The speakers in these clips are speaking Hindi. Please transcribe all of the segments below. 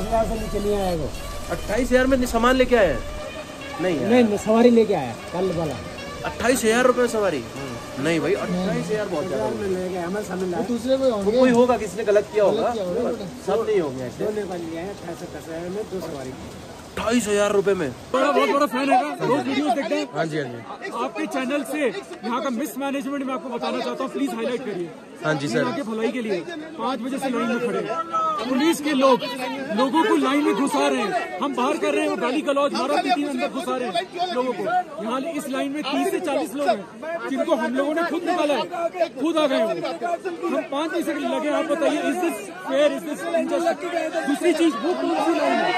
15 से नीचे नहीं आया वो। 28,000 में सामान लेके आया है? नहीं सवारी लेके आया कल वाला। 28,000 रुपए सवारी? नहीं भाई 28,000 बहुत ज्यादा। दूसरे कोई होगा, किसने गलत किया होगा, सब नहीं होंगे ऐसे। 28,000 रुपए में। बहुत बड़ा फैन है, रोज वीडियोस देखते हैं। हाँ जी, हाँ जी। आपके चैनल से यहाँ का मिसमैनेजमेंट मैं आपको बताना चाहता हूँ, प्लीज हाईलाइट करिए। हाँ जी सर। यहाँ के भलाई के लिए 5 बजे से लाइन में खड़े हैं। पुलिस के लोगों को लाइन में घुसा रहे हैं। हम बाहर कर रहे हैं, वो गाली गलौज मारा पीटी अंदर घुसा रहे हैं लोगों को। यहाँ इस लाइन में 30 से 40 लोग हैं जिनको हम लोगों ने खुद निकाला है, खुद आ गए हो। हम 5 बजे से लगे। आप बताइए, is this fair, is this unjust? दूसरी चीज, वो कौन सी लाइन है?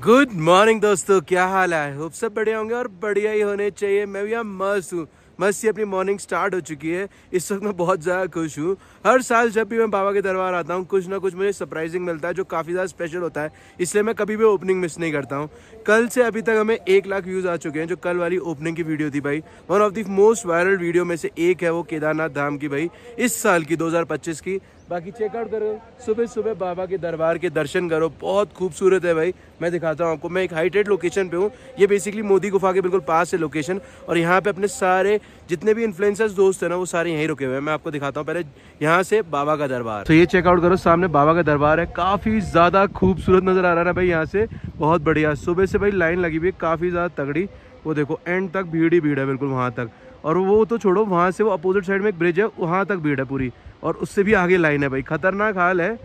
गुड मॉर्निंग दोस्तों, क्या हाल है? होप सब बढ़िया होंगे और बढ़िया ही होने चाहिए। मैं भी यहाँ मस्त हूँ, मस्त ही अपनी मॉर्निंग स्टार्ट हो चुकी है। इस वक्त मैं बहुत ज़्यादा खुश हूँ। हर साल जब भी मैं बाबा के दरबार आता हूँ कुछ ना कुछ मुझे सरप्राइजिंग मिलता है जो काफ़ी ज़्यादा स्पेशल होता है, इसलिए मैं कभी भी ओपनिंग मिस नहीं करता हूँ। कल से अभी तक हमें 1 लाख व्यूज़ आ चुके हैं। जो कल वाली ओपनिंग की वीडियो थी भाई, one of the most viral video में से एक है वो केदारनाथ धाम की भाई, इस साल की 2025 की। बाकी चेकआउट करो, सुबह सुबह बाबा के दरबार के दर्शन करो, बहुत खूबसूरत है भाई। मैं दिखाता हूँ आपको। मैं एक हाइटेड लोकेशन पे हूँ, ये बेसिकली मोदी गुफा के बिल्कुल पास है लोकेशन, और यहाँ पे अपने सारे जितने भी इन्फ्लुएंसर्स दोस्त हैं ना वो सारे यहीं रुके हुए हैं। मैं आपको दिखाता हूँ पहले यहाँ से बाबा का दरबार। तो ये चेकआउट करो, सामने बाबा का दरबार है, काफ़ी ज़्यादा खूबसूरत नज़र आ रहा है ना भाई यहाँ से, बहुत बढ़िया। सुबह से भाई लाइन लगी हुई है काफ़ी ज़्यादा तगड़ी, वो देखो एंड तक भीड़ ही भीड़ है बिल्कुल वहाँ तक। और वो तो छोड़ो, वहाँ से वो अपोजिट साइड में एक ब्रिज है, वहाँ तक भीड़ है पूरी, और उससे भी आगे लाइन है भाई। खतरनाक हाल है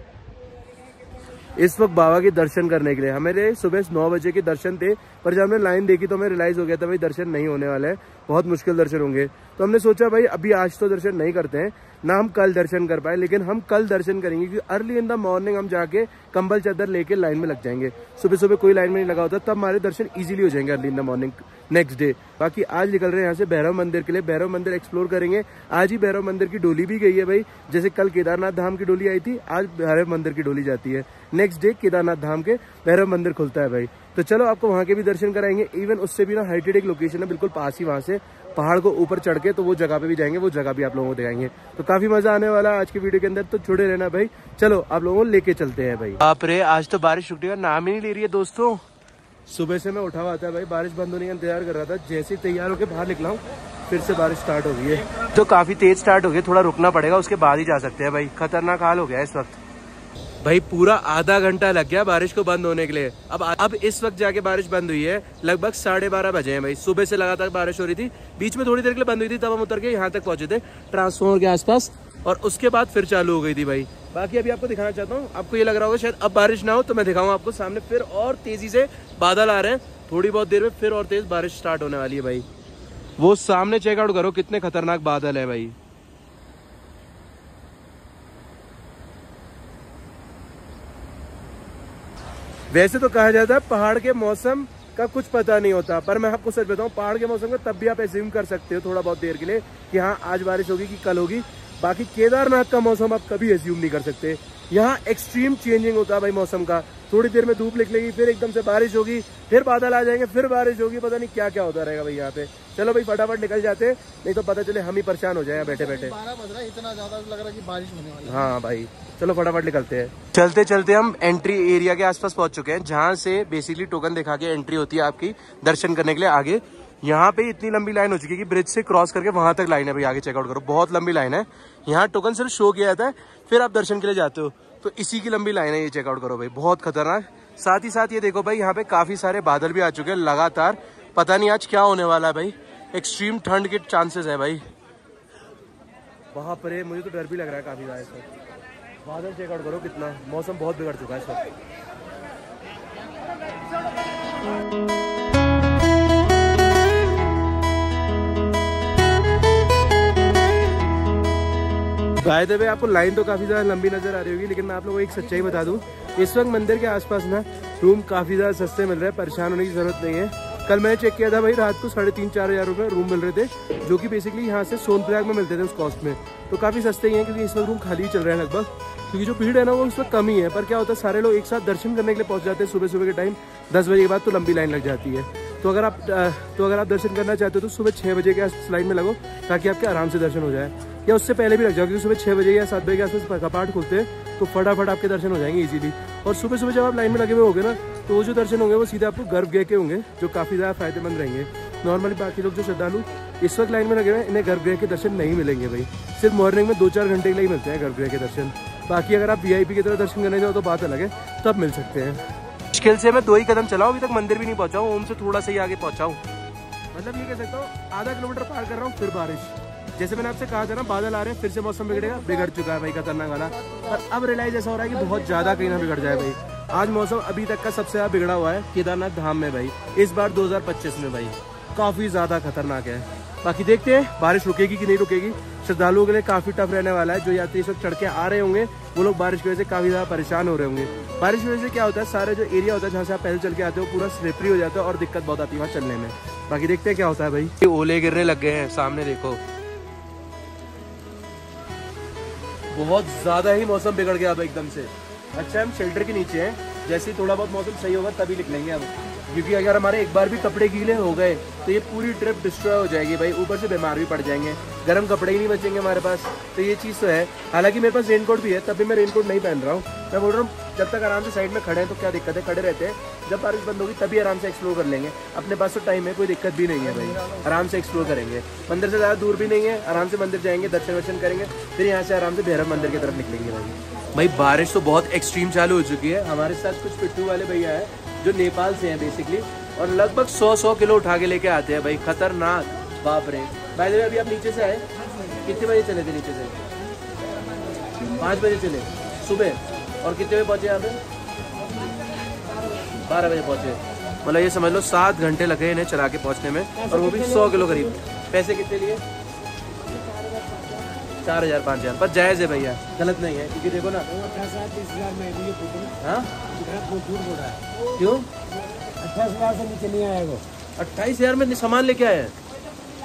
इस वक्त बाबा के दर्शन करने के लिए। हमारे सुबह 9 बजे के दर्शन थे, पर जब हमने लाइन देखी तो हमें रियलाइज़ हो गया था भाई दर्शन नहीं होने वाला है, बहुत मुश्किल दर्शन होंगे। तो हमने सोचा भाई अभी आज तो दर्शन नहीं करते हैं ना, हम कल दर्शन कर पाए, लेकिन हम कल दर्शन करेंगे क्योंकि अर्ली इन द मॉर्निंग हम जाके कंबल चादर लेके लाइन में लग जाएंगे। सुबह सुबह कोई लाइन में नहीं लगा होता, तब हमारे दर्शन इजीली हो जाएंगे early in the morning next day. बाकी आज निकल रहे हैं यहाँ से भैरव मंदिर के लिए, भैरव मंदिर एक्सप्लोर करेंगे। आज ही भैरव मंदिर की डोली भी गई है भाई, जैसे कल केदारनाथ धाम की डोली आई थी, आज भैरव मंदिर की डोली जाती है। नेक्स्ट डे केदारनाथ धाम के भैरव मंदिर खुलता है भाई। तो चलो आपको वहाँ के भी दर्शन कराएंगे। इवन उससे भी ना हाइटेड एक लोकेशन है बिल्कुल पास ही, वहाँ से पहाड़ को ऊपर चढ़ के तो वो जगह पे भी जाएंगे, वो जगह भी आप लोगों को दिखाएंगे। तो काफी मजा आने वाला है आज की वीडियो के अंदर, तो जुड़े रहना भाई। चलो आप लोगों को लेके चलते हैं भाई। बाप रे, आज तो बारिश छुट्टी का नाम ही नहीं ले रही है दोस्तों। सुबह से मैं उठा हुआ था भाई, बारिश बंद होने का इंतजार कर रहा था। जैसे ही तैयार होकर बाहर निकला हूँ फिर से बारिश स्टार्ट हो गई है, तो काफी तेज स्टार्ट हो गई, थोड़ा रुकना पड़ेगा, उसके बाद ही जा सकते हैं भाई। खतरनाक हाल हो गया इस वक्त भाई, पूरा आधा घंटा लग गया बारिश को बंद होने के लिए। अब इस वक्त जाके बारिश बंद हुई है, लगभग 12:30 बजे हैं भाई। सुबह से लगातार बारिश हो रही थी, बीच में थोड़ी देर के लिए बंद हुई थी, तब हम उतर के यहाँ तक पहुंचे थे ट्रांसफॉर्मर के आसपास, और उसके बाद फिर चालू हो गई थी भाई। बाकी अभी आपको दिखाना चाहता हूँ, आपको ये लग रहा होगा शायद अब बारिश ना हो, तो मैं दिखाऊँ आपको। सामने फिर और तेजी से बादल आ रहे हैं, थोड़ी बहुत देर में फिर और तेज बारिश स्टार्ट होने वाली है भाई। वो सामने चेकआउट करो कितने खतरनाक बादल है भाई। वैसे तो कहा जाता है पहाड़ के मौसम का कुछ पता नहीं होता, पर मैं आपको सच बताऊं, पहाड़ के मौसम का तब भी आप एज्यूम कर सकते हो थोड़ा बहुत देर के लिए कि हाँ आज बारिश होगी कि कल होगी। बाकी केदारनाथ का मौसम आप कभी एज्यूम नहीं कर सकते। यहाँ एक्सट्रीम चेंजिंग होता है भाई मौसम का। थोड़ी देर में धूप निकलेगी, फिर एकदम से बारिश होगी, फिर बादल आ जाएंगे, फिर बारिश होगी, पता नहीं क्या क्या होता रहेगा भाई यहाँ पे। चलो भाई फटाफट निकल जाते, नहीं तो पता चले हम ही परेशान हो जाए बैठे बैठे। 12 बज रहा है, इतना ज्यादा लग रहा है कि बारिश होने वाली है। हाँ भाई चलो फटाफट निकलते हैं। चलते चलते हम एंट्री एरिया के आसपास पहुंच चुके हैं, जहाँ से बेसिकली टोकन दिखा के एंट्री होती है आपकी दर्शन करने के लिए आगे। यहाँ पे इतनी लंबी लाइन हो चुकी है कि ब्रिज से क्रॉस करके वहां तक लाइन है भाई, आगे चेकआउट करो, बहुत लंबी लाइन है। यहाँ टोकन सिर्फ शो किया जाता है, फिर आप दर्शन के लिए जाते हो, तो इसी की लंबी लाइन है। ये चेकआउट करो भाई, बहुत खतरनाक। साथ ही साथ ये देखो भाई, यहाँ पे काफी सारे बादल भी आ चुके हैं लगातार, पता नहीं आज क्या होने वाला है भाई। एक्सट्रीम ठंड के चांसेस है भाई। वहां पर मुझे तो डर भी लग रहा है काफी ज्यादा इस वक्त। बादल चेकआउट करो कितना, मौसम बहुत बिगड़ चुका है इस वक्त। बाय द वे आपको लाइन तो काफी ज्यादा लंबी नजर आ रही होगी, लेकिन मैं आप लोगों को एक सच्चाई बता दूं, इस वक्त मंदिर के आसपास ना रूम काफी ज्यादा सस्ते मिल रहे हैं, परेशान होने की जरूरत नहीं है। कल मैंने चेक किया था भाई, रात को 3,500-4 हज़ार रुपये रूम मिल रहे थे, जो कि बेसिकली यहाँ से सोनप्रयाग में मिलते थे उस कॉस्ट में। तो काफी सस्ते ही हैं, क्योंकि इस वक्त रूम खाली ही चल रहे हैं लगभग, क्योंकि जो भीड़ है ना वो उस वक्त कम ही है। पर क्या होता है, सारे लोग एक साथ दर्शन करने के लिए पहुंच जाते हैं सुबह सुबह के टाइम। 10 बजे के बाद तो लंबी लाइन लग जाती है। तो अगर आप दर्शन करना चाहते हो तो सुबह 6 बजे के लाइन में लगो, ताकि आपके आराम से दर्शन हो जाए। या उससे पहले भी लग जाओ, क्योंकि सुबह 6 बजे या 7 बजे के आसपास कपाट खुलते हैं, तो फटाफट आपके दर्शन हो जाएंगे इजीली। और सुबह सुबह जब आप लाइन में लगे हुए होंगे ना, तो वो जो दर्शन होंगे वो सीधे आपको गर्भगृह के होंगे, जो काफ़ी ज़्यादा फायदेमंद रहेंगे। नॉर्मली बाकी लोग जो श्रद्धालु इस वक्त लाइन में लगे हुए हैं, इन्हें गर्भगृह के दर्शन नहीं मिलेंगे भाई। सिर्फ मॉर्निंग में 2-4 घंटे के लिए मिलते हैं गर्भगृह के दर्शन। बाकी अगर आप VIP की तरह दर्शन करने जाओ तो बात अलग है, तब मिल सकते हैं। मुश्किल से मैं 2 ही कदम चलाऊँ, अभी तक मंदिर भी नहीं पहुँचा हूँ, ओम से थोड़ा सा ही आगे पहुँचा हूँ। मतलब ये कह सकता हूँ आधा किलोमीटर पार कर रहा हूँ, फिर बारिश। जैसे मैंने आपसे कहा था ना, बादल आ रहे हैं, फिर से मौसम बिगड़ेगा, बिगड़ चुका है भाई खतरनाक वाला। और अब रियलाइज ऐसा हो रहा है कि बहुत ज़्यादा कहीं ना बिगड़ जाए भाई। आज मौसम अभी तक का सबसे ज़्यादा बिगड़ा हुआ है केदारनाथ धाम में भाई, इस बार 2025 में भाई काफ़ी ज़्यादा खतरनाक है। बाकी देखते हैं बारिश रुकेगी कि नहीं रुकेगी। श्रद्धालुओं के लिए काफ़ी टफ रहने वाला है। जो यात्री इस वक्त चढ़ के आ रहे होंगे वो लोग बारिश की वजह से काफ़ी ज़्यादा परेशान हो रहे होंगे। बारिश की वजह से क्या होता है, सारे जो एरिया होता है जहाँ से आप पैदल चल के आते हो पूरा स्लिपरी हो जाता है और दिक्कत बहुत आती है वहाँ चलने में। बाकी देखते हैं क्या होता है भाई। ओले गिरने लग गए हैं, सामने देखो बहुत ज़्यादा ही मौसम बिगड़ गया अब एकदम से। अच्छा हम शेल्टर के नीचे हैं, जैसे ही थोड़ा बहुत मौसम सही होगा तभी निकलेंगे अब, क्योंकि अगर हमारे एक बार भी कपड़े गीले हो गए तो ये पूरी ट्रिप डिस्ट्रॉय हो जाएगी भाई। ऊपर से बीमार भी पड़ जाएंगे, गर्म कपड़े ही नहीं बचेंगे हमारे पास, तो ये चीज़ तो है। हालांकि मेरे पास रेनकोट भी है, तब भी मैं रेनकोट नहीं पहन रहा हूँ। मैं बोल रहा हूँ जब तक आराम से साइड में खड़े हैं तो क्या दिक्कत है, खड़े रहते हैं, जब बारिश बंद होगी तभी आराम से एक्सप्लोर कर लेंगे। अपने पास तो टाइम है, कोई दिक्कत भी नहीं है भाई, आराम से एक्सप्लोर करेंगे। मंदिर से ज़्यादा दूर भी नहीं है, आराम से मंदिर जाएंगे, दर्शन वर्शन करेंगे, फिर यहाँ से आराम से भैरव मंदिर की तरफ निकलेंगे भाई। बारिश तो बहुत एक्सट्रीम चालू हो चुकी है। हमारे साथ कुछ पिट्ठू वाले भैया हैं जो नेपाल से हैं बेसिकली, और लगभग 100 किलो उठा के लेके आते हैं भाई, खतरनाक। बाप रे। भाई अभी आप नीचे से आए, कितने बजे चले थे नीचे से? 5 बजे चले सुबह, और कितने बजे पहुंचे यहाँ पे? 12 बजे पहुंचे। मतलब ये समझ लो 7 घंटे लगे इन्हें चला के पहुंचने में, और वो भी 100 किलो करीब। पैसे कितने लिए? 4,000-5,000, पर जायज़ है भैया, गलत नहीं है। क्योंकि देखो ना, हाँ क्यों 28,000 से नीचे नहीं आया वो। 28,000 में सामान लेके आया है?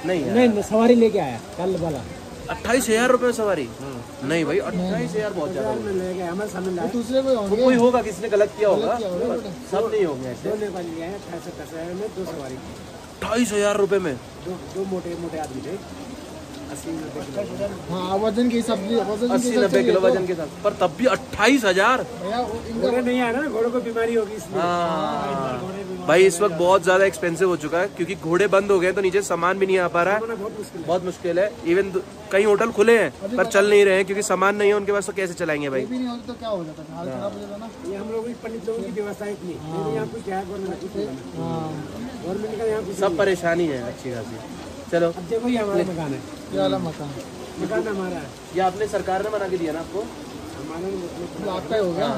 नहीं सवारी लेके आया कल वाला। 28,000 रुपए सवारी? नहीं भाई 28,000 बहुत ज्यादा है। दूसरे कोई होगा, किसने गलत किया होगा, सब नहीं होंगे ऐसे। 28,000 रुपए में दो मोटे मोटे आदमी थे, 80-90 वजन के हिसाब से, 80-90 किलो वजन के साथ, पर तब भी 28,000। घोड़े नहीं आया ना, घोड़ों को बीमारी होगी इसलिए। भाई इस वक्त बहुत ज्यादा एक्सपेंसिव हो चुका है, क्योंकि घोड़े बंद हो गए तो नीचे सामान भी नहीं आ पा रहा है, बहुत मुश्किल है। इवन कई होटल खुले हैं पर चल नहीं रहे हैं, क्योंकि सामान नहीं है उनके पास, तो कैसे चलाएंगे भाई। तो क्या हो जाता है, हाल खराब हो जाता ना। ये हम लोग पंडित लोगों की व्यवस्था इतनी, यहाँ कुछ क्या है, गवर्नमेंट का यहाँ सब परेशानी है अच्छी खासी। चलो देखो ये हमारा मकान है, ये वाला मकान हमारा है। ये आपने सरकार ने बना के दिया ना आपको? हमारा आपका ही हो गया।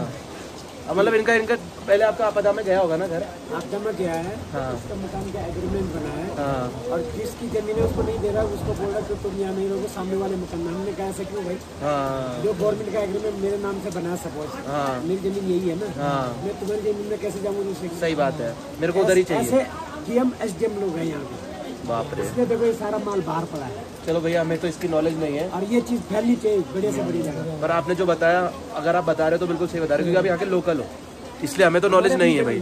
मतलब इनका पहले आपका आपदा में गया होगा ना घर? आपदा में गया है। हाँ। उसका मकान का एग्रीमेंट बना है। हाँ। और जिसकी जमीन है उसको नहीं दे रहा, उसको बोल रहा है तुम यहाँ नहीं रहोगे, सामने वाले मकान में। हमने कहा ऐसा क्यों भाई? हाँ। जो गवर्नमेंट का एग्रीमेंट मेरे नाम से बना, सपोज मेरी जमीन यही है ना, मैं तुम्हारी जमीन में कैसे जाऊँगा दूसरे? सही बात है, मेरे को उधर ही चाहिए। ऐसे GM SDM लोग हैं यहाँ पे। बाप रे। इसलिए देखो ये सारा माल बाहर पड़ा है। चलो भैया हमें तो इसकी नॉलेज नहीं है, और ये चीज़ फैलनी चाहिए बड़े से बड़ी जगह। पर आपने जो बताया, अगर आप बता रहे हो तो बिल्कुल सही बता रहे हो, क्योंकि आप यहाँ के लोकल हो, इसलिए हमें तो नॉलेज नहीं है भाई।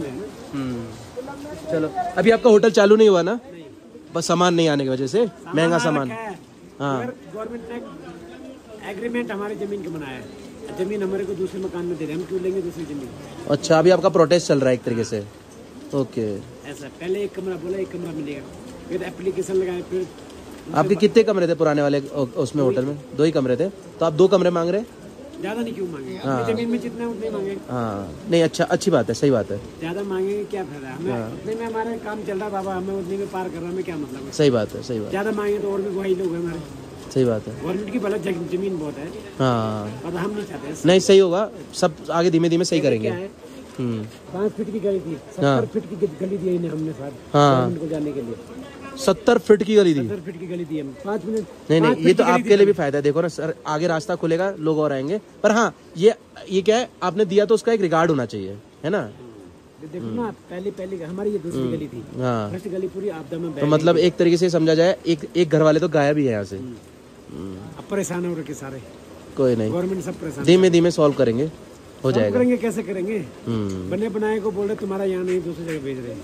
चलो अभी आपका होटल चालू नहीं हुआ ना? बस सामान नहीं आने की वजह से, महंगा सामान। हाँ, गवर्नमेंट ने एग्रीमेंट हमारी जमीन का बनाया है, जमीन हमारे को दूसरे मकान में दे रहे हैं, हम क्यों लेंगे दूसरी जमीन? अच्छा अभी आपका प्रोटेस्ट चल रहा है एक तरीके से। ओके, ऐसा पहले एक कमरा बोला, एक कमरा मिलेगा, फिर एप्लीकेशन लगाए, फिर आपके कितने कमरे थे पुराने वाले उसमें होटल में? 2 ही कमरे थे, तो आप 2 कमरे मांग रहे? ज्यादा नहीं क्यों मांगे? अपनी जमीन में जितना उतने मांगे। हाँ नहीं, अच्छा अच्छी बात है, सही बात है। ज्यादा मांगेंगे क्या फायदा? हमें उतने में हमारा काम चल रहा बाबा, हमें उतने में पार कर रहा है, क्या मतलब है? सही बात है, सही बात। ज्यादा मांगे तो और भी वही लोग हैं हमारे। सही बात है, गवर्नमेंट की भला जमीन बहुत है। हाँ, और हम नहीं चाहते। नहीं सही होगा, सब आगे धीमे धीमे सही करेंगे। 5 फीट की गली थी, 70 फीट की गली दी इन्हें हमने साथ गवर्नमेंट को जाने के लिए। 70 फीट की गली दी? 70 फीट की गली दी हम। 5 मिनट नहीं, ये तो आपके लिए भी फायदा है। देखो ना सर, आगे रास्ता खुलेगा, लोग और आएंगे। पर हाँ, ये क्या है, आपने दिया तो उसका एक रिगार्ड होना चाहिए, है ना? देखो ना, पहली हमारी ये दूसरी गली थी। हाँ, फर्स्ट गली पूरी आपदा में। तो मतलब एक तरीके से समझा जाए, एक घर वाले तो गायब ही है यहाँ से। अब परेशान हो रहे सारे। कोई नहीं, गवर्नमेंट सब परेशान, धीमे धीमे सॉल्व करेंगे, हो जाएगा। करेंगे कैसे करेंगे? बने बनाए को बोल रहे तुम्हारा यहाँ नहीं, दूसरी जगह भेज रहे।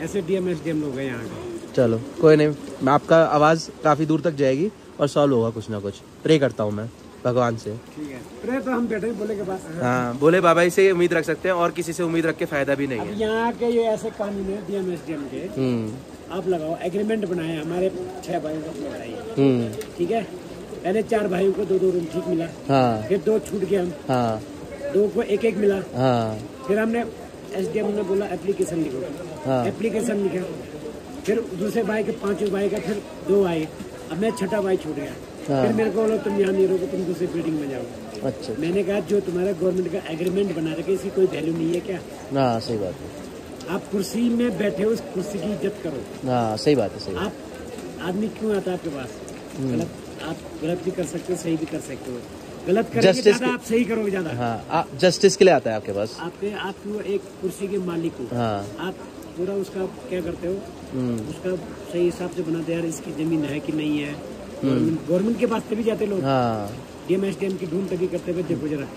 ऐसे DM SDM लोग हैं यहाँ के। चलो कोई नहीं, आपका आवाज़ काफ़ी दूर तक जाएगी, और सॉल्व होगा कुछ ना कुछ। प्रे करता हूँ मैं भगवान से। ठीक है, प्रे तो हम बैठे बोले के पास। हाँ, बोले बाबा ही से उम्मीद रख सकते हैं और किसी से उम्मीद रख के फायदा भी नहीं है। यहाँ के ये ऐसे कानून है डीएम एसडीएम के, आप लगाओ एग्रीमेंट बनाए हमारे 6 भाइयों को लगाइए, ठीक है। पहले 4 भाइयों को 2-2 रूम ठीक मिला, हाँ। फिर 2 छूट गए हम, हाँ। 2 को 1-1 मिला, हाँ। फिर हमने एसडीएम ने बोला एप्लीकेशन लिखो, हाँ। एप्लीकेशन लिखा, फिर दूसरे भाई के 5वें भाई का फिर 2 आए, अब मैं 6ठा भाई छूट गया, हाँ। फिर मेरे को बोलो तुम यहाँ नहीं रहोगे, तुम दूसरी बिल्डिंग में जाओ। अच्छा। मैंने कहा जो तुम्हारा गवर्नमेंट का एग्रीमेंट बना रखे इसकी कोई वैल्यू नहीं है क्या? हाँ, सही बात है। आप कुर्सी में बैठे हो, उस कुर्सी की इज्जत करो। हाँ, सही बात है, सही। आप आदमी क्यों आता है आपके पास? गलत, आप गलत भी कर सकते हो, सही भी कर सकते हो। गलत करेंगे ज्यादा, आप सही करोगे ज्यादा। हाँ, जस्टिस के लिए आता है आपके पास। आपको एक कुर्सी के मालिक हो, हाँ। आप पूरा उसका क्या करते हो, उसका सही हिसाब से बनाते यार इसकी जमीन है कि नहीं है। गवर्नमेंट के पास तभी जाते लोग, डीएम एसडीएम की ढूंढ तभी करते हुए देखो जरा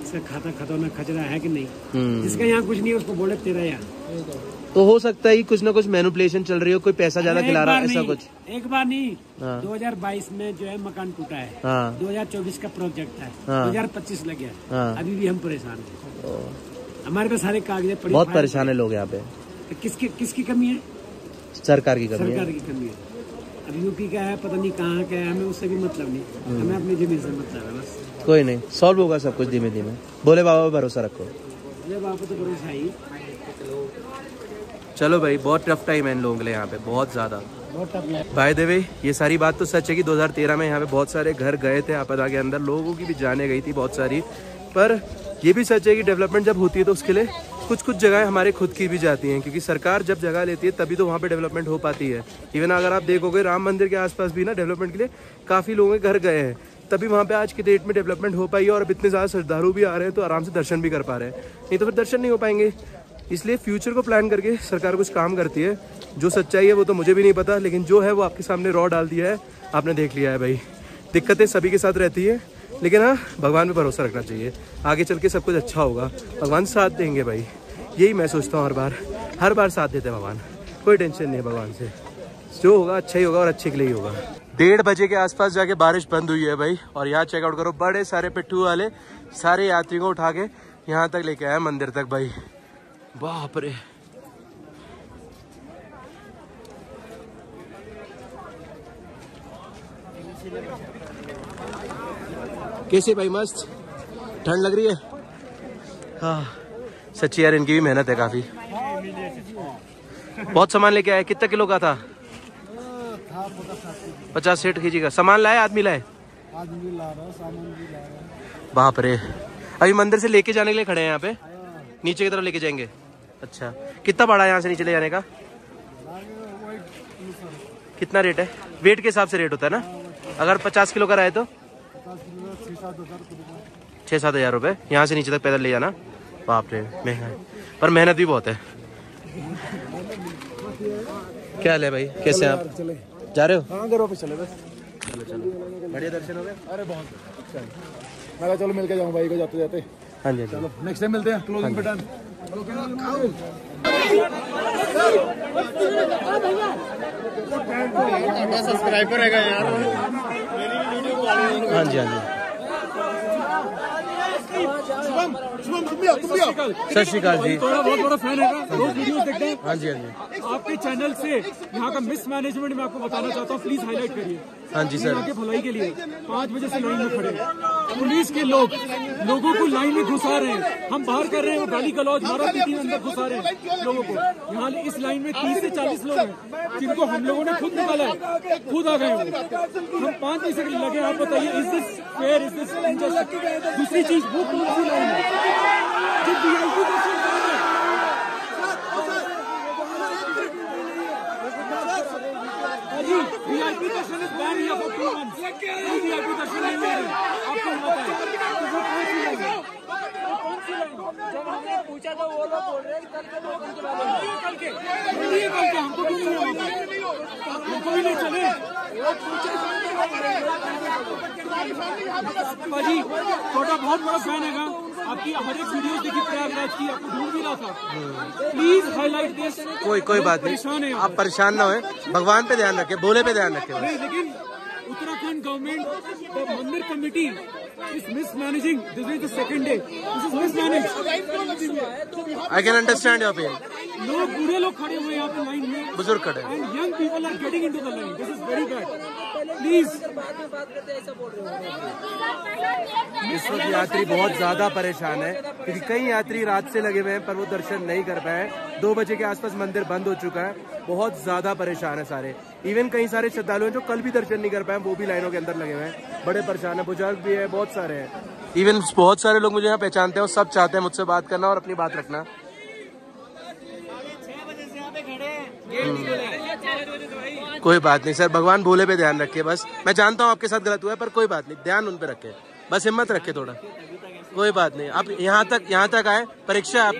इसका खाता खतौना खचरा है कि नहीं। जिसका यहाँ कुछ नहीं है उसको बोले तेरा यहाँ। तो हो सकता है कि कुछ ना कुछ मैनिपुलेशन चल रही हो, कोई पैसा ज्यादा खिला रहा है, ऐसा कुछ। एक बार नहीं, 2022 में जो है मकान टूटा है, 2024 का प्रोजेक्ट है, 2025 लग गया, अभी भी हम परेशान हैं। हमारे पास सारे कागज, बहुत परेशान है लोग यहाँ पे। किसकी कमी है? सरकार की कमी है। अब यूपी का है, पता नहीं कहाँ का है, हमें उससे भी मतलब नहीं, हमें अपनी जमीन से मतलब है बस। कोई नहीं, सॉल्व होगा सब कुछ धीमे धीमे। बोले बाबा पे भरोसा रखो। बोले बाबा तो भरोसा ही। चलो भाई, बहुत टफ टाइम है इन लोगों के लिए यहाँ पे, बहुत ज्यादा, बहुत टफ। बाय द वे, ये सारी बात तो सच है कि 2013 में यहाँ पे बहुत सारे घर गए थे आपदा के अंदर, लोगों की भी जाने गई थी बहुत सारी। पर ये भी सच है कि डेवलपमेंट जब होती है तो उसके लिए कुछ जगह हमारे खुद की भी जाती हैं, क्योंकि सरकार जब जगह लेती है तभी तो वहाँ पे डेवलपमेंट हो पाती है। इवन अगर आप देखोगे राम मंदिर के आसपास भी ना डेवलपमेंट के लिए काफ़ी लोगों के घर गए हैं, तभी वहाँ पे आज की डेट में डेवलपमेंट हो पाई है। और अब इतने ज़्यादा श्रद्धालु भी आ रहे हैं तो आराम से दर्शन भी कर पा रहे हैं, नहीं तो फिर दर्शन नहीं हो पाएंगे। इसलिए फ्यूचर को प्लान करके सरकार कुछ काम करती है। जो सच्चाई है वो तो मुझे भी नहीं पता, लेकिन जो है वो आपके सामने रॉ डाल दिया है, आपने देख लिया है भाई। दिक्कतें सभी के साथ रहती है, लेकिन हाँ, भगवान पे भरोसा रखना चाहिए, आगे चल के सब कुछ अच्छा होगा, भगवान साथ देंगे भाई। यही मैं सोचता हूँ, हर बार साथ देते हैं भगवान, कोई टेंशन नहीं है भगवान से। जो होगा अच्छा ही होगा और अच्छे के लिए ही होगा। 1:30 बजे के आसपास जाके बारिश बंद हुई है भाई, और यहाँ चेकआउट करो, बड़े सारे पिट्ठू वाले सारे यात्रियों को उठा के यहाँ तक लेके आए मंदिर तक भाई। बाप रे, कैसे भाई? मस्त ठंड लग रही है। हाँ सच्ची यार, इनकी भी मेहनत है काफी। बहुत सामान लेके आए, कितना किलो का था? 50-60 kg का सामान लाए, आदमी लाए? आदमी ला रहा, सामान भी ला रहा। बाप रे, अभी मंदिर से लेके जाने के लिए खड़े हैं यहाँ पे, नीचे की तरफ लेके जाएंगे। अच्छा, कितना बड़ा है यहाँ से नीचे ले जाने का? कितना रेट है? वेट के हिसाब से रेट होता है ना? अगर 50 किलो का रहे तो 6-7 हज़ार रुपये यहाँ से नीचे तक पैदल ले जाना। बाप रे, महंगा है, पर मेहनत भी बहुत है। क्या हाल है भाई, कैसे आप जा रहे हो? हाँ, घरों पे चले बस। चलो, बढ़िया दर्शन हो गए? अरे बहुत। मैं चलो मिल के जाऊँ भाई को जाते जाते। हाँ जी, चलो नेक्स्ट टाइम मिलते हैं। क्लोजिंग पे डन। सब्सक्राइबर रहेगा यार। हाँ जी, हाँ जी। सत श्रीकाल जी। बहुत बड़ा फैन है, रोज वीडियोस देखते हैं। हाँ जी, हाँ जी। आपके चैनल से यहाँ का मिस मैनेजमेंट मैं आपको बताना चाहता हूँ, प्लीज हाईलाइट करिए। हाँ जी सर। आपके भलाई के लिए 5 बजे से लाइन में खड़े, पुलिस के लोगों को लाइन में घुसा रहे हैं, हम बाहर कर रहे हैं, वो गाली गलौज मारा पीटी अंदर घुसा रहे हैं लोगों को। यहाँ इस लाइन में 30 से 40 लोग हैं जिनको हम लोगों ने खुद निकाला है, खुद आ गए वो। हम 5 बजे से लगे, आप बताइए is this fair, is this unjust? दूसरी चीज, वो कौन सी लाइन है जो वीआईपी दर्शन कर रहे हैं? वीआईपी दर्शन is ban here for 2 months। VIP दर्शन नहीं मिल रहे, आपको पता है। तो वो कौन सी लाइन है? कौन सी लाइन? जब हमने पूछा तो वो लोग बोल रहे हैं कल के लोग करके हमको क्यों नहीं होगा? हमको भी नहीं चले। भाजी छोटा बहुत बड़ा फैन है, आपकी हर एक वीडियो देखी, प्रयागराज की, आपको ढूंढ भी रहा था। Please highlight this. कोई बात नहीं, आप परेशान ना हो, भगवान पे ध्यान रखें, भोले पे ध्यान रखें। लेकिन Uttarakhand Uttarakhand government, the Mandir committee is mismanaging. This is the second day. This is mismanaged. I can understand your pain. लोग बूढ़े लोग खड़े हुए यहाँ पे लाइन में, बुजुर्ग खड़े, and young people are getting into the line. This is very bad. Please. इस वक्त यात्री बहुत ज्यादा परेशान है क्योंकि कई यात्री रात से लगे हुए हैं पर वो दर्शन नहीं कर पाए। 2 बजे के आसपास मंदिर बंद हो चुका है, बहुत ज्यादा परेशान है सारे। इवन कई सारे श्रद्धालु हैं जो कल भी दर्शन नहीं कर पाए, वो भी लाइनों के अंदर लगे हुए हैं, बड़े परेशान है। बुजुर्ग भी है, बहुत सारे हैं। इवन बहुत सारे लोग मुझे यहाँ पहचानते हैं और सब चाहते हैं मुझसे बात करना और अपनी बात रखना। कोई बात नहीं सर, भगवान भोले पे ध्यान रखे बस। मैं जानता हूँ आपके साथ गलत हुआ है पर कोई बात नहीं, ध्यान उन पे रखे, बस हिम्मत रखे थोड़ा। कोई बात नहीं, आप यहाँ तक आए, परीक्षा आप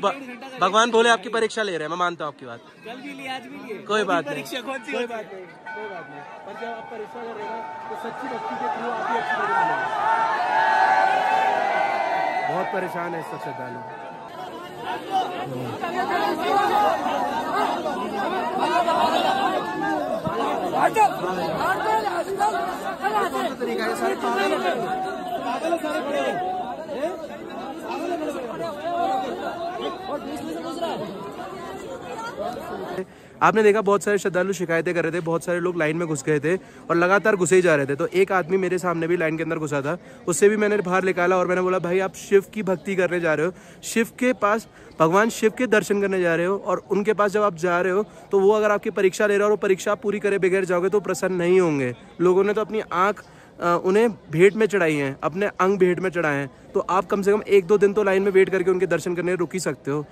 भगवान भोले आपकी परीक्षा ले रहे हैं, मैं मानता हूँ आपकी बात। कल भी लिए, आज भी लिए। कोई बात नहीं, कोई बात नहीं, कोई बात नहीं। पर जब आप परीक्षा कर रहे हैं तो सच्ची भक्ति के थ्रू आप ही अच्छी जगह मिलेंगे। बहुत परेशान है इस सब श्रद्धालु। आपने देखा बहुत सारे श्रद्धालु शिकायतें कर रहे थे, बहुत सारे लोग लाइन में घुस गए थे और लगातार घुसे ही जा रहे थे। तो एक आदमी मेरे सामने भी लाइन के अंदर घुसा था, उससे भी मैंने बाहर निकाला और मैंने बोला भाई आप शिव की भक्ति करने जा रहे हो, शिव के पास, भगवान शिव के दर्शन करने जा रहे हो और उनके पास जब आप जा रहे हो तो वो अगर आपकी परीक्षा ले रहा हो और परीक्षा आप पूरी करे बगैर जाओगे तो प्रसन्न नहीं होंगे। लोगों ने तो अपनी आँख उन्हें भेंट में चढ़ाई हैं, अपने अंग भेंट में चढ़ाए हैं, तो आप कम से कम 1-2 दिन तो लाइन में वेट करके उनके दर्शन करने रुक ही सकते हो।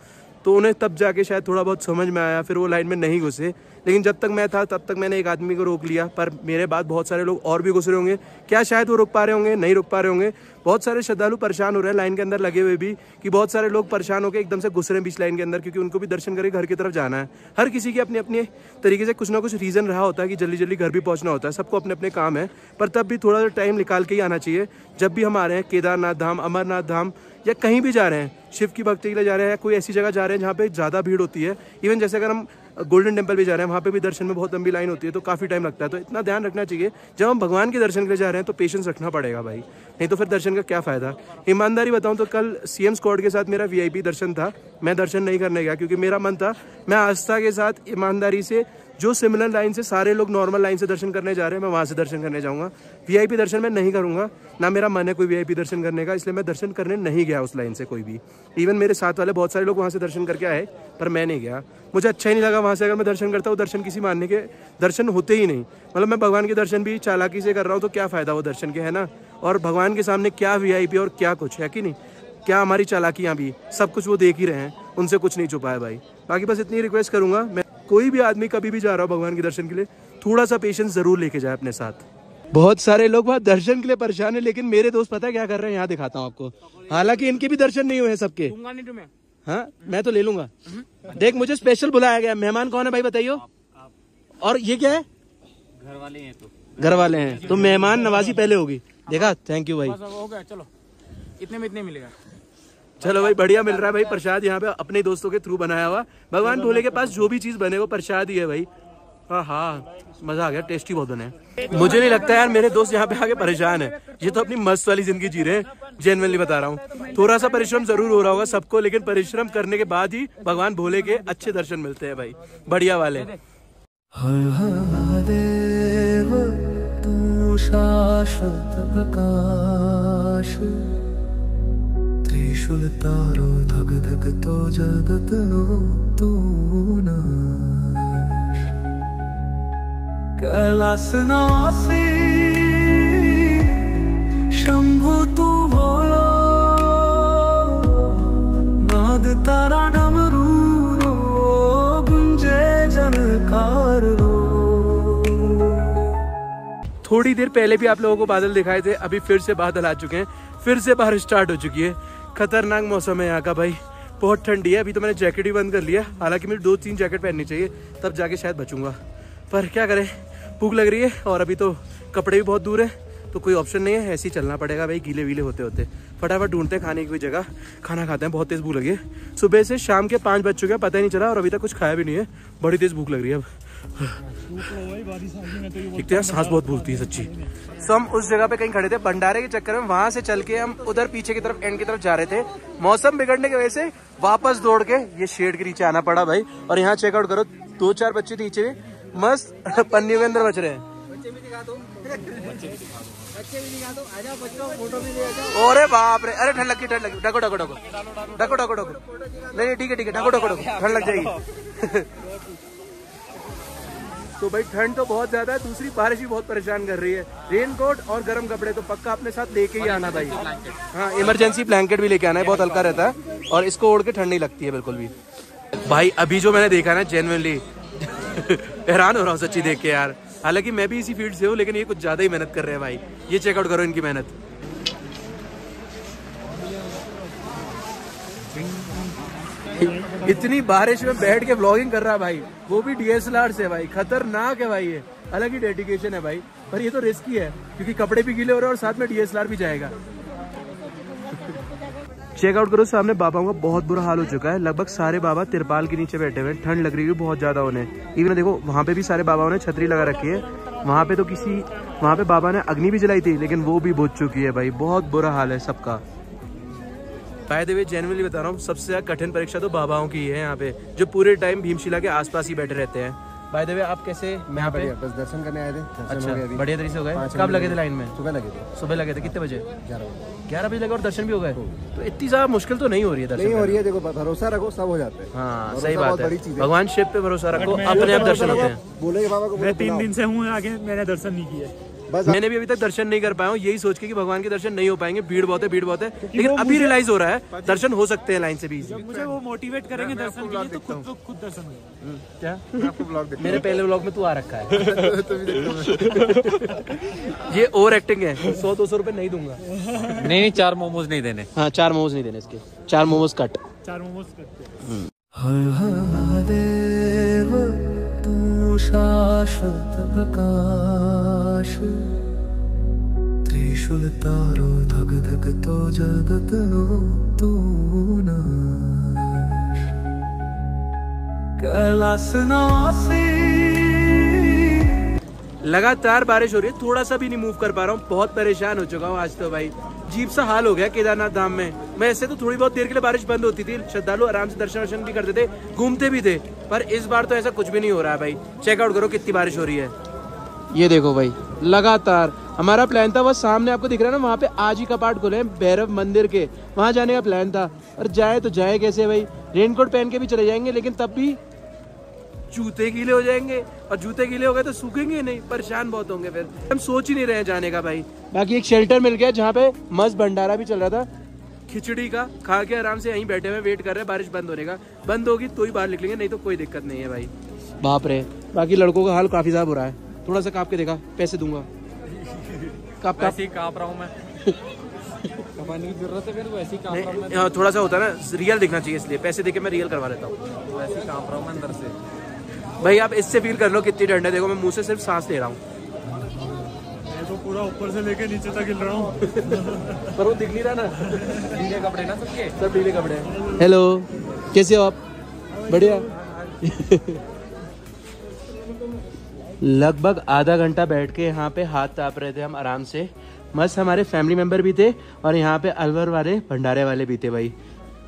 तो उन्हें तब जाके शायद थोड़ा बहुत समझ में आया, फिर वो लाइन में नहीं घुसे। लेकिन जब तक मैं था तब तक मैंने एक आदमी को रोक लिया, पर मेरे बाद बहुत सारे लोग और भी घुस रहे होंगे, क्या शायद वो रुक पा रहे होंगे, नहीं रुक पा रहे होंगे। बहुत सारे श्रद्धालु परेशान हो रहे हैं लाइन के अंदर लगे हुए भी, कि बहुत सारे लोग परेशान होकर एकदम से घुस रहे हैं बीच लाइन के अंदर, क्योंकि उनको भी दर्शन करके घर की तरफ जाना है। हर किसी की अपने अपने तरीके से कुछ ना कुछ रीज़न रहा होता है कि जल्दी जल्दी घर भी पहुंचना होता है, सबको अपने अपने काम है, पर तब भी थोड़ा टाइम निकाल के ही आना चाहिए। जब भी हम आ रहे हैं केदारनाथ धाम, अमरनाथ धाम या कहीं भी जा रहे हैं, शिव की भक्ति के लिए जा रहे हैं या कोई ऐसी जगह जा रहे हैं जहाँ पे ज़्यादा भीड़ होती है, इवन जैसे अगर हम गोल्डन टेम्पल भी जा रहे हैं, वहाँ पे भी दर्शन में बहुत लंबी लाइन होती है, तो काफ़ी टाइम लगता है। तो इतना ध्यान रखना चाहिए, जब हम भगवान के दर्शन के लिए जा रहे हैं तो पेशेंस रखना पड़ेगा भाई, नहीं तो फिर दर्शन का क्या फ़ायदा। ईमानदारी बताऊँ तो कल सीएम स्क्वाड के साथ मेरा VIP दर्शन था, मैं दर्शन नहीं करने गया क्योंकि मेरा मन था मैं आस्था के साथ ईमानदारी से जो सिमिलर लाइन से सारे लोग नॉर्मल लाइन से दर्शन करने जा रहे हैं, मैं वहाँ से दर्शन करने जाऊँगा। VIP दर्शन मैं नहीं करूँगा, ना मेरा मन है कोई VIP दर्शन करने का, इसलिए मैं दर्शन करने नहीं गया उस लाइन से कोई भी। इवन मेरे साथ वाले बहुत सारे लोग वहाँ से दर्शन करके आए, पर मैं नहीं गया, मुझे अच्छा ही नहीं लगा। वहाँ से अगर मैं दर्शन करता हूँ, दर्शन किसी मानने के दर्शन होते ही नहीं। मतलब मैं भगवान के दर्शन भी चालाकी से कर रहा हूँ तो क्या फ़ायदा वो दर्शन के, है ना। और भगवान के सामने क्या VIP और क्या कुछ है कि नहीं, क्या हमारी चालाकियाँ भी, सब कुछ वो देख ही रहे हैं, उनसे कुछ नहीं छुपा है भाई। बाकी बस इतनी रिक्वेस्ट करूँगा मैं, कोई भी आदमी कभी भी जा रहा हो भगवान के दर्शन के लिए, थोड़ा सा पेशेंस जरूर लेके जाए अपने साथ। बहुत सारे लोग वहाँ दर्शन के लिए परेशान है, लेकिन मेरे दोस्त पता है क्या कर रहे हैं, यहाँ दिखाता हूँ आपको। हालांकि इनके भी दर्शन नहीं हुए हैं सबके। हाँ मैं तो ले लूंगा। देख मुझे स्पेशल बुलाया गया, मेहमान कौन है भाई बताइयो। और ये क्या है, घर वाले हैं। तो घर वाले हैं तो मेहमान नवाजी पहले होगी। देखा, थैंक यू भाई। हो गया, चलो इतने में इतने मिलेगा। चलो भाई बढ़िया मिल रहा है भाई प्रसाद, यहाँ पे अपने दोस्तों के थ्रू बनाया हुआ। भगवान भोले के पास जो भी चीज बने वो प्रसाद ही है भाई। हाँ मजा आ गया, टेस्टी बहुत बने। मुझे नहीं लगता यार मेरे दोस्त यहाँ पे आके परेशान है, ये तो अपनी मस्त वाली जिंदगी जी रहे हैं। जेन्युइनली बता रहा हूँ, थोड़ा सा परिश्रम जरूर हो रहा होगा सबको, लेकिन परिश्रम करने के बाद ही भगवान भोले के अच्छे दर्शन मिलते हैं भाई, बढ़िया वाले। हर महादेव तू शाश्वत प्रकाश, त्रिशूल तारो धक धक तो जगत नो तू नाश, कैलासनासी शंभु तू भोलो, नाद तारा डमरू रो गुंजे जनकार रो। थोड़ी देर पहले भी आप लोगों को बादल दिखाए थे, अभी फिर से बादल आ चुके हैं, फिर से बारिश स्टार्ट हो चुकी है। खतरनाक मौसम है यहाँ का भाई, बहुत ठंडी है। अभी तो मैंने जैकेट भी बंद कर लिया, हालांकि मुझे 2-3 जैकेट पहननी चाहिए, तब जाके शायद बचूंगा, पर क्या करें, भूख लग रही है और अभी तो कपड़े भी बहुत दूर है, तो कोई ऑप्शन नहीं है, ऐसे ही चलना पड़ेगा भाई गीले वीले होते होते। फटाफट ढूंढते हैं खाने की कोई जगह, खाना खाते हैं, बहुत तेज़ भूख लगी है। सुबह से शाम के 5 बज चुके हैं, पता ही नहीं चला और अभी तक कुछ खाया भी नहीं है, बड़ी तेज़ भूख लग रही है अब। एक तो यार सांस बहुत भूलती है सच्ची। तो हम उस जगह पे कहीं खड़े थे भंडारे के चक्कर में, वहां से चल के हम उधर पीछे की तरफ एंड की तरफ जा रहे थे। मौसम बिगड़ने की वजह से वापस दौड़ के ये शेड के नीचे आना पड़ा भाई। और यहाँ चेकआउट करो, 2-4 बच्चे नीचे मस्त पन्नियों के अंदर बच रहे हैं। अरे बाप रे, अरे ठंड लगी, ढको ढको ढको ढको ढको ढको, नहीं ठीक है ढको ढको ढको, ठंड लग जाएगी। तो भाई ठंड तो बहुत ज्यादा है, दूसरी बारिश भी बहुत परेशान कर रही है। रेनकोट और गर्म कपड़े तो पक्का अपने साथ लेके ही आना भाई। हाँ, इमरजेंसी ब्लैंकेट भी लेके आना है, बहुत हल्का रहता है और इसको ओढ़ के ठंड नहीं लगती है बिल्कुल भी। भाई अभी जो मैंने देखा ना, जेन्युइनली हैरान हो रहा हूँ सच्ची देख के यार। हालांकि मैं भी इसी फील्ड से हूँ, लेकिन ये कुछ ज्यादा ही मेहनत कर रहे हैं भाई। ये चेकआउट करो इनकी मेहनत। इतनी बारिश में बैठ के व्लॉगिंग कर रहा है भाई, वो भी DSLR से भाई, खतरनाक है भाई। ये अलग ही डेडिकेशन है भाई, पर ये तो रिस्की है क्योंकि कपड़े भी गीले हो रहे हैं और साथ में DSLR भी जाएगा। चेकआउट करो सामने बाबाओं का बहुत बुरा हाल हो चुका है। लगभग सारे बाबा तिरपाल के नीचे बैठे हुए हैं, ठंड लग रही है बहुत ज्यादा उन्हें। इवन देखो वहाँ पे भी सारे बाबाओं ने छतरी लगा रखी है। वहाँ पे तो वहाँ पे बाबा ने अग्नि भी जलाई थी, लेकिन वो भी बुझ चुकी है भाई। बहुत बुरा हाल है सबका। बाय द वे जेन्युइनली बता रहा हूँ, सबसे ज्यादा कठिन परीक्षा तो बाबाओं की है यहाँ पे, जो पूरे टाइम भीमशिला के आसपास ही बैठे रहते हैं। बाय द वे आप कैसे? यहाँ पे बस दर्शन करने आए थे। अच्छा, बढ़िया तरीके से हो गए। कब लगे थे लाइन में? सुबह लगे थे। कितने बजे? 11 बजे लगे और दर्शन भी हो गए। तो इतनी ज्यादा मुश्किल तो नहीं हो रही है? नहीं हो रही है, देखो भरोसा रखो सब हो जाता है। हाँ सही बात है, भगवान शिव पे भरोसा रखो, अपने आप दर्शन होते हैं। बोले बाबा को, मैं 3 दिन से हूँ आगे, मैंने दर्शन नहीं किए। बस मैंने भी अभी तक दर्शन नहीं कर पाया हूँ, यही सोच के कि भगवान के दर्शन नहीं हो पाएंगे, भीड़ बहुत है लेकिन अभी रियलाइज हो रहा है दर्शन हो सकते हैं लाइन से भी। मुझे वो मोटिवेट करेंगे दर्शन के लिए, तो खुद दर्शन होगा। क्या? आपको ब्लॉग देखो, मेरे पहले व्लॉग में तू आ रखा है। ये ओवर एक्टिंग है। 100-200 रुपए नहीं दूंगा। नहीं 4 मोमोज नहीं देने। हाँ 4 मोमोज नहीं देने इसके, 4 मोमोज कट। 4 मोमोज कट। हर महादेव तू शाश्वत प्रकाश, त्रिशूल तारो धक धक तो जगत नो तू नाश, कैलासनासी। लगातार बारिश हो रही है, थोड़ा सा भी नहीं मूव कर पा रहा हूँ, बहुत परेशान हो चुका हूँ आज तो भाई। अजीब सा हाल हो गया केदारनाथ धाम में। मैं ऐसे तो थोड़ी बहुत देर के लिए बारिश बंद होती थी, श्रद्धालु आराम से दर्शन भी करते थे, घूमते भी थे, पर इस बार तो ऐसा कुछ भी नहीं हो रहा है भाई। चेकआउट करो कितनी बारिश हो रही है। ये देखो भाई, लगातार हमारा प्लान था, बस सामने आपको दिख रहा है ना, वहाँ पे आज ही कपाट खुले हैं भैरव मंदिर के, वहाँ जाने का प्लान था। और जाए तो जाए कैसे भाई? रेनकोट पहन के भी चले जाएंगे, लेकिन तब भी जूते गीले हो जाएंगे, और जूते गीले हो गए तो सूखेंगे नहीं, परेशान बहुत होंगे। फिर हम सोच ही नहीं रहे हैं जाने का भाई। बाकी एक शेल्टर मिल गया जहाँ पे मस्त भंडारा भी चल रहा था खिचड़ी का, खा के आराम से यहीं बैठे हुए वेट कर रहे हैं बारिश बंद होने का। बंद होगी तो ही बाहर निकलेंगे, नहीं तो कोई दिक्कत नहीं है भाई। बाप रे, बाकी लड़कों का हाल काफी ज्यादा बुरा है। थोड़ा सा काँप के देखा, पैसे दूंगा। काँप रहा हूँ मैं। कमाने की जरूरत है मेरे को, ऐसी काँप रहा हूँ मैं। थोड़ा सा होता है ना, रियल दिखना चाहिए, इसलिए पैसे देके मैं रियल करवा लेता हूँ। ऐसी काँप रहा हूँ मैं अंदर से भाई। आप इससे फील कर लो कितनी ठंड है। देखो मैं मुंह से सिर्फ सांस ले रहा हूँ, मैं तो पूरा ऊपर से लेके नीचे तक हिल रहा हूँ। पर वो दिख नहीं रहा ना, ढीले कपड़े ना सबके, सब ढीले कपड़े हैं। हेलो, कैसे हो आप? बढ़िया। लगभग आधा घंटा बैठ के यहाँ पे हाथ ताप रहे थे हम आराम से, मस्त। हमारे फैमिली मेंबर भी थे और यहाँ पे अलवर वाले भंडारे वाले भी थे भाई।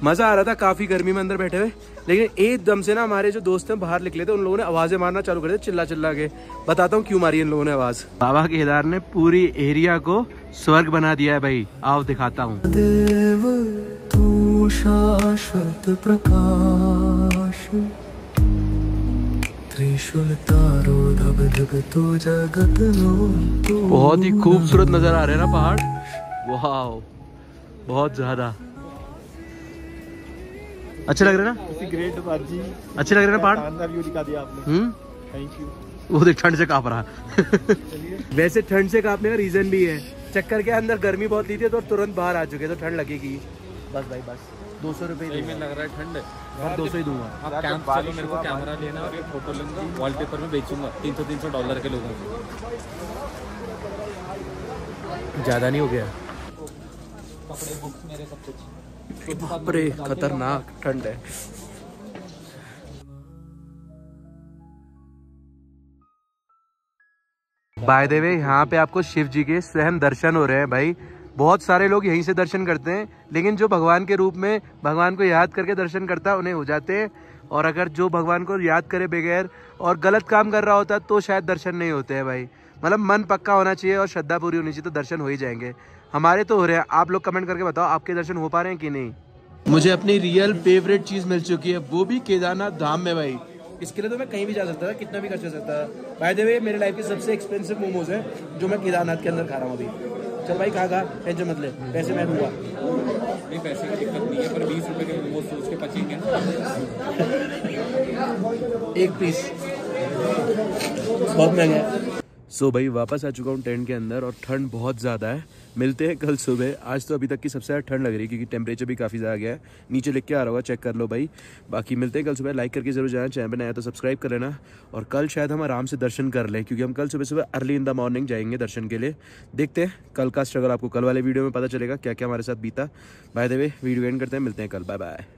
मजा आ रहा था काफी गर्मी में अंदर बैठे हुए, लेकिन एकदम से ना हमारे जो दोस्त हैं बाहर निकले थे, उन लोगों ने आवाजें मारना चालू कर दी, चिल्ला चिल्ला के। बताता हूँ क्यों मारी इन लोगों ने आवाज। बाबा केदार ने पूरी एरिया को स्वर्ग बना दिया है भाई, आओ दिखाता हूँ। देव तू शाश्वत प्रकाश, त्रिशूल तारो धक धक तो जगत नो तू। बहुत ही खूबसूरत नजर आ रहे हैं ना पहाड़, वाह बहुत ज्यादा अच्छे लग रहे हैं ना। ग्रेट बाजी, अच्छे लग रहे हैं ना पहाड़। शानदार व्यू दिखा दिया आपने। Thank you. वो देख ठंड से कांप रहा। वैसे ठंड से कांपने का रीजन भी है, चक्कर के अंदर गर्मी बहुत ली थी तो तुरंत बाहर आ चुके, तो ठंड लगेगी। बस भाई बस 200 रुपये में लग रहा है ठंड। और 200 ही दूंगा। आप कैंप चलो, मेरे को कैमरा लेना और एक फोटो लूंगा, वॉलपेपर में बेचूंगा $300 के लोगों को। ज़्यादा नहीं हो गया? कपड़े, बुक्स मेरे सब कुछ। बाप रे, खतरनाक ठंड है। बाय द वे, यहाँ पे आपको शिव जी के स्वयं दर्शन हो रहे हैं भाई। बहुत सारे लोग यहीं से दर्शन करते हैं, लेकिन जो भगवान के रूप में भगवान को याद करके दर्शन करता है उन्हें हो जाते हैं, और अगर जो भगवान को याद करे बगैर और गलत काम कर रहा होता तो शायद दर्शन नहीं होते हैं भाई। मतलब मन पक्का होना चाहिए और श्रद्धा पूरी होनी चाहिए तो दर्शन हो ही जाएंगे। हमारे तो हो रहे हैं। आप लोग कमेंट करके बताओ आपके दर्शन हो पा रहे हैं कि नहीं। मुझे अपनी रियल फेवरेट चीज़ मिल चुकी है, वो भी केदारनाथ धाम में भाई। इसके लिए तो मैं कहीं भी जा सकता था, कितना भी खर्च कर सकता था। बाय द वे, मेरे लाइफ के सबसे एक्सपेंसिव मोमोज है जो मैं केदारनाथ के अंदर खा रहा हूँ अभी। चल भाई, खा टेंशन मत ले, पैसे मैं दूंगा। नहीं, पैसे की दिक्कत नहीं है, पर 20 रुपए के मोमोज सोच के पचेंगे एक पीस, बहुत महंगा है। सो भाई वापस आ चुका हूँ टेंट के अंदर और ठंड बहुत ज़्यादा है। मिलते हैं कल सुबह। आज तो अभी तक की सबसे ज़्यादा ठंड लग रही है क्योंकि टेम्परेचर भी काफ़ी ज़्यादा गया है। नीचे लिख के आ रहा होगा, चेक कर लो भाई। बाकी मिलते हैं कल सुबह। लाइक करके जरूर जाना, चैनल पर नया तो सब्सक्राइब कर लेना। और कल शायद हम आराम से दर्शन कर लें क्योंकि हम कल सुबह सुबह अर्ली इन द मॉर्निंग जाएंगे दर्शन के लिए। देखते हैं कल का स्ट्रगल आपको कल वाले वीडियो में पता चलेगा क्या क्या हमारे साथ बीता। By the way, video and करते हैं, मिलते हैं कल, बाय बाय।